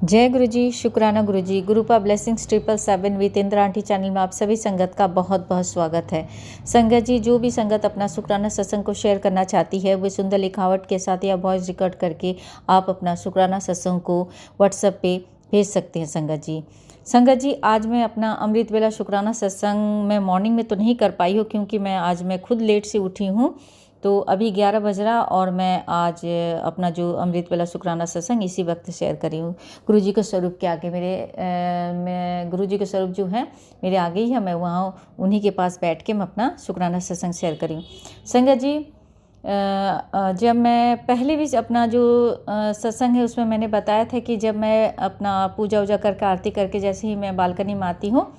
जय गुरु जी, शुक्राना गुरु जी। गुरुपा blessings 777 with Indra aunty channel में आप सभी संगत का बहुत बहुत स्वागत है। संगत जी, जो भी संगत अपना शुक्राना सत्संग को शेयर करना चाहती है वो सुंदर लिखावट के साथ या वॉइस रिकॉर्ड करके आप अपना शुक्राना सत्संग को व्हाट्सएप पे भेज सकते हैं। संगत जी, आज मैं अपना अमृत वेला शुक्राना सत्संग में मॉर्निंग में तो नहीं कर पाई हूँ, क्योंकि मैं खुद लेट से उठी हूँ। तो अभी 11 बज रहा और मैं आज अपना जो अमृत वेला शुक्राना सत्संग इसी वक्त शेयर करी हूँ। गुरु जी के स्वरूप के आगे मैं गुरु जी के स्वरूप जो है मेरे आगे ही है, मैं वहाँ उन्हीं के पास बैठ के मैं अपना शुक्राना सत्संग शेयर करी हूँ। संगत जी, जब मैं पहले भी अपना जो सत्संग है उसमें मैंने बताया था कि जब मैं अपना पूजा वूजा करके आरती करके जैसे ही मैं बालकनी में आती हूँ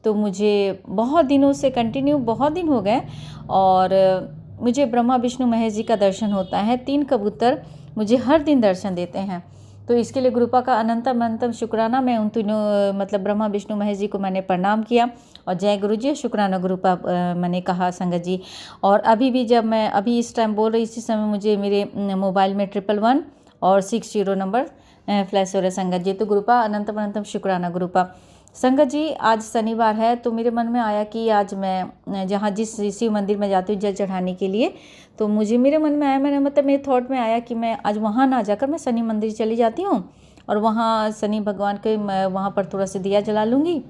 तो मुझे बहुत दिनों से कंटिन्यू बहुत दिन हो गए और मुझे ब्रह्मा विष्णु महेश जी का दर्शन होता है। 3 कबूतर मुझे हर दिन दर्शन देते हैं। तो इसके लिए गुरुपा का अनंतम अनंतम शुक्राना। मैं उन तीनों मतलब ब्रह्मा विष्णु महेश जी को मैंने प्रणाम किया और जय गुरु जी, शुक्राना गुरुपा मैंने कहा संगत जी। और अभी भी जब मैं अभी इस टाइम बोल रही इसी समय मुझे मेरे मोबाइल में 111 और 60 नंबर फ्लैश हो रहा है संगत जी। तो गुरुपा अनंतम अनंतम शुक्राना गुरुपा। संगत जी, आज शनिवार है तो मेरे मन में आया कि आज मैं जहाँ जिस शिव मंदिर में जाती हूँ जल चढ़ाने के लिए, तो मुझे मेरे मन में आया, मेरे थॉट में आया कि मैं आज वहाँ ना जाकर मैं शनि मंदिर चली जाती हूँ और वहाँ शनि भगवान के वहाँ पर थोड़ा सा दिया जला लूँगी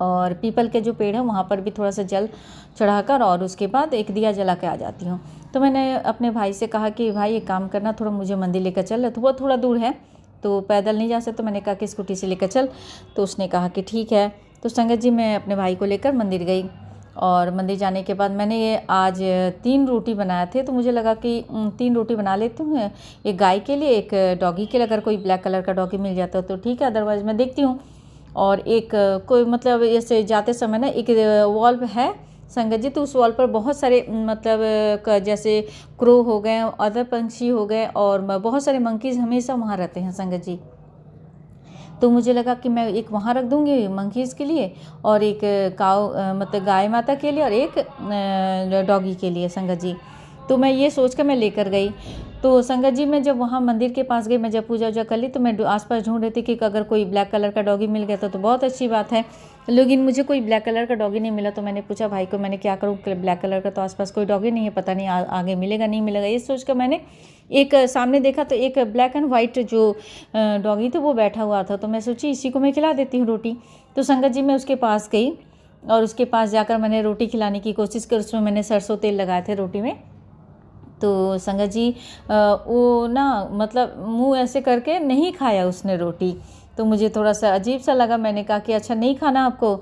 और पीपल के जो पेड़ है वहाँ पर भी थोड़ा सा जल चढ़ाकर और उसके बाद एक दिया जला के आ जाती हूँ। तो मैंने अपने भाई से कहा कि भाई एक काम करना, थोड़ा मुझे मंदिर लेकर चल, तो वो थोड़ा दूर है तो पैदल नहीं जा सकते। तो मैंने कहा कि स्कूटी से लेकर चल, तो उसने कहा कि ठीक है। तो संगत जी, मैं अपने भाई को लेकर मंदिर गई और मंदिर जाने के बाद मैंने ये आज 3 रोटी बनाए थे। तो मुझे लगा कि 3 रोटी बना लेती हूँ, एक गाय के लिए, एक डॉगी के लिए, अगर कोई ब्लैक कलर का डॉगी मिल जाता तो ठीक है, अदरवाइज़ मैं देखती हूँ। और एक कोई मतलब ऐसे जाते समय ना एक वॉल है संगत जी, तो उस वॉल पर बहुत सारे मतलब जैसे क्रो हो गए, अदर पंछी हो गए और बहुत सारे मंकीज़ हमेशा वहाँ रहते हैं संगत जी। तो मुझे लगा कि मैं एक वहाँ रख दूँगी मंकीज़ के लिए और एक काऊ मतलब गाय माता के लिए और एक डॉगी के लिए संगत जी। तो मैं ये सोच कर मैं लेकर गई। तो संगत जी, मैं जब वहाँ मंदिर के पास गई, मैं जब पूजा वूजा कर ली तो मैं आसपास ढूंढ रही थी कि अगर कोई ब्लैक कलर का डॉगी मिल गया तो बहुत अच्छी बात है, लेकिन मुझे कोई ब्लैक कलर का डॉगी नहीं मिला। तो मैंने पूछा भाई को, मैंने क्या करूँ, ब्लैक कलर का तो आसपास कोई डॉगी नहीं है, पता नहीं आगे मिलेगा नहीं मिलेगा। ये सोच कर मैंने एक सामने देखा तो एक ब्लैक एंड वाइट जो डॉगी था वो बैठा हुआ था। तो मैं सोची इसी को मैं खिला देती हूँ रोटी। तो संगत जी, मैं उसके पास गई और उसके पास जाकर मैंने रोटी खिलाने की कोशिश की। उसमें मैंने सरसों तेल लगाए थे रोटी में। तो संगत जी, वो ना मतलब मुंह ऐसे करके नहीं खाया उसने रोटी। तो मुझे थोड़ा सा अजीब सा लगा। मैंने कहा कि अच्छा नहीं खाना आपको,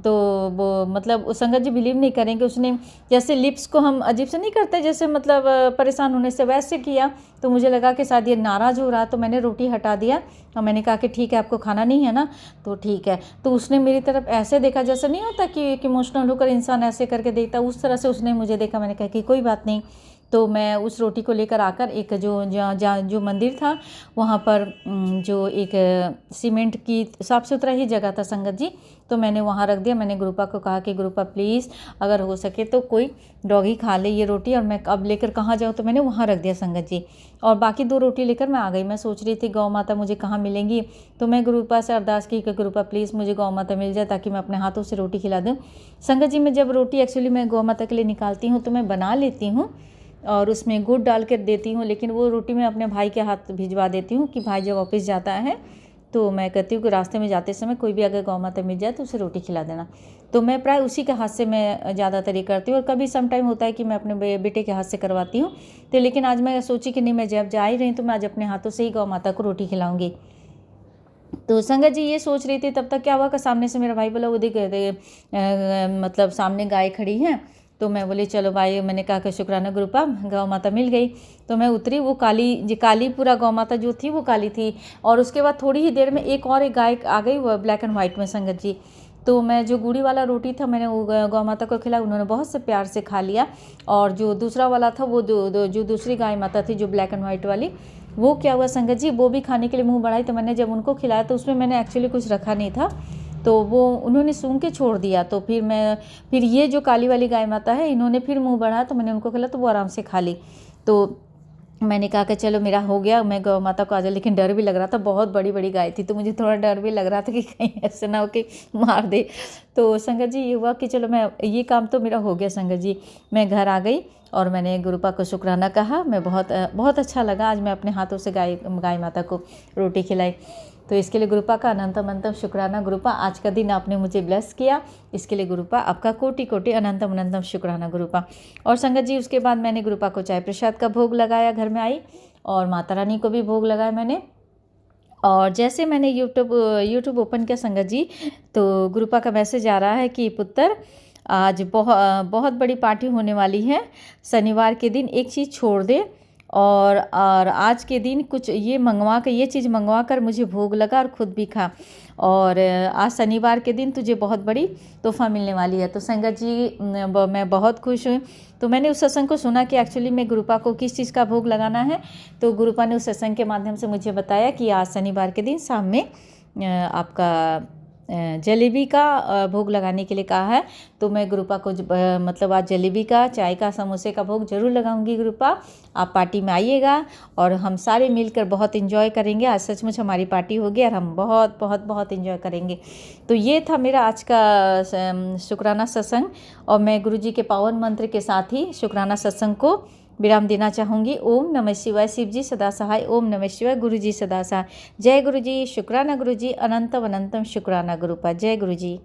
तो वो मतलब संगत जी बिलीव नहीं करेंगे, उसने जैसे लिप्स को हम अजीब से नहीं करते जैसे मतलब परेशान होने से, वैसे किया। तो मुझे लगा कि शायद ये नाराज़ हो रहा, तो मैंने रोटी हटा दिया और मैंने कहा कि ठीक है, आपको खाना नहीं है ना, तो ठीक है। तो उसने मेरी तरफ ऐसे देखा, जैसे नहीं होता कि इमोशनल होकर इंसान ऐसे करके देखता, उस तरह से उसने मुझे देखा। मैंने कहा कि कोई बात नहीं। तो मैं उस रोटी को लेकर आकर एक जो मंदिर था वहाँ पर जो एक सीमेंट की साफ़ सुथरा ही जगह था संगत जी, तो मैंने वहाँ रख दिया। मैंने गुरुपा को कहा कि गुरुपा प्लीज़ अगर हो सके तो कोई डॉगी खा ले ये रोटी, और मैं अब लेकर कहाँ जाऊँ, तो मैंने वहाँ रख दिया संगत जी। और बाकी 2 रोटी लेकर मैं आ गई। मैं सोच रही थी गौ माता मुझे कहाँ मिलेंगी, तो मैं गुरुपा से अरदास की कि गुरुपा प्लीज़ मुझे गौ माता मिल जाए ताकि मैं अपने हाथों से रोटी खिला दूँ। संगत जी, मैं जब रोटी एक्चुअली मैं गौ माता के लिए निकालती हूँ तो मैं बना लेती हूँ और उसमें गुड़ डाल कर देती हूँ, लेकिन वो रोटी मैं अपने भाई के हाथ भिजवा देती हूँ कि भाई जब ऑफिस जाता है तो मैं कहती हूँ कि रास्ते में जाते समय कोई भी अगर गौ माता मिल जाए तो उसे रोटी खिला देना। तो मैं प्राय उसी के हाथ से मैं ज़्यादातर ये करती हूँ, और कभी सम टाइम होता है कि मैं अपने बेटे के हाथ से करवाती हूँ। तो लेकिन आज मैं सोची कि नहीं, मैं जब जा ही रही तो मैं आज अपने हाथों से ही गौ माता को रोटी खिलाऊँगी। तो संगत जी, ये सोच रही थी, तब तक क्या हुआ कि सामने से मेरा भाई बोला वो देख मतलब सामने गाय खड़ी है। तो मैं बोली चलो भाई, मैंने कहा कि शुक्राना गुरुपा गौ माता मिल गई। तो मैं उतरी, वो काली पूरा गौ माता जो थी वो काली थी, और उसके बाद थोड़ी ही देर में एक गाय आ गई, वो ब्लैक एंड वाइट में संगत जी। तो मैं जो गुड़ी वाला रोटी था मैंने वो गौ माता को खिलाया, उन्होंने बहुत से प्यार से खा लिया। और जो दूसरा वाला था वो जो दूसरी गाय माता थी जो ब्लैक एंड वाइट वाली, वो क्या हुआ संगत जी, वो भी खाने के लिए मुंह बढ़ाई। तो मैंने जब उनको खिलाया तो उसमें मैंने एक्चुअली कुछ रखा नहीं था, तो वो उन्होंने सूंघ के छोड़ दिया। तो फिर ये जो काली वाली गाय माता है, इन्होंने फिर मुंह बढ़ाया तो मैंने उनको खिलाया तो वो आराम से खा ली। तो मैंने कहा कि चलो मेरा हो गया, मैं गौ माता को आ जाए, लेकिन डर भी लग रहा था, बहुत बड़ी बड़ी गाय थी तो मुझे थोड़ा डर भी लग रहा था कि कहीं ऐसे ना हो कि मार दे। तो संगत जी ये हुआ कि चलो मैं ये काम तो मेरा हो गया। संगत जी मैं घर आ गई और मैंने गुरुपा को शुक्राना कहा। मैं बहुत अच्छा लगा, आज मैं अपने हाथों से गाय माता को रोटी खिलाई। तो इसके लिए गुरुपा का अनंतम अनंतम शुक्राना। गुरुपा आज का दिन आपने मुझे ब्लेस किया, इसके लिए गुरुपा आपका कोटि कोटि अनंतम अनंतम शुक्राना गुरुपा। और संगत जी उसके बाद मैंने गुरुपा को चाय प्रसाद का भोग लगाया, घर में आई और माता रानी को भी भोग लगाया मैंने। और जैसे मैंने यूट्यूब ओपन किया संगत जी, तो गुरुपा का मैसेज आ रहा है कि पुत्र आज बहुत बड़ी पार्टी होने वाली है, शनिवार के दिन एक चीज़ छोड़ दे और आज के दिन कुछ ये चीज़ मंगवा कर मुझे भोग लगा और ख़ुद भी खा। और आज शनिवार के दिन तुझे बहुत बड़ी तोहफ़ा मिलने वाली है। तो संगत जी मैं बहुत खुश हूँ। तो मैंने उस सत्संग को सुना कि एक्चुअली में गुरुपा को किस चीज़ का भोग लगाना है। तो गुरुपा ने उस सत्संग के माध्यम से मुझे बताया कि आज शनिवार के दिन शाम में आपका जलेबी का भोग लगाने के लिए कहा है। तो मैं गुरुपा को मतलब आज जलेबी का, चाय का, समोसे का भोग जरूर लगाऊंगी। गुरुपा आप पार्टी में आइएगा और हम सारे मिलकर बहुत इन्जॉय करेंगे। आज सचमुच हमारी पार्टी होगी और हम बहुत बहुत बहुत इन्जॉय करेंगे। तो ये था मेरा आज का शुक्राना सत्संग और मैं गुरुजी के पावन मंत्र के साथ ही शुक्राना सत्संग को विराम देना चाहूँगी। ओम नमः शिवाय। शिव जी सदा सहाय। ओम नमः शिवाय। गुरु जी सदा सहाय। जय गुरु जी। शुक्राना गुरु जी। अनंतम अनंतम शुक्राना गुरुपा। जय गुरु जी।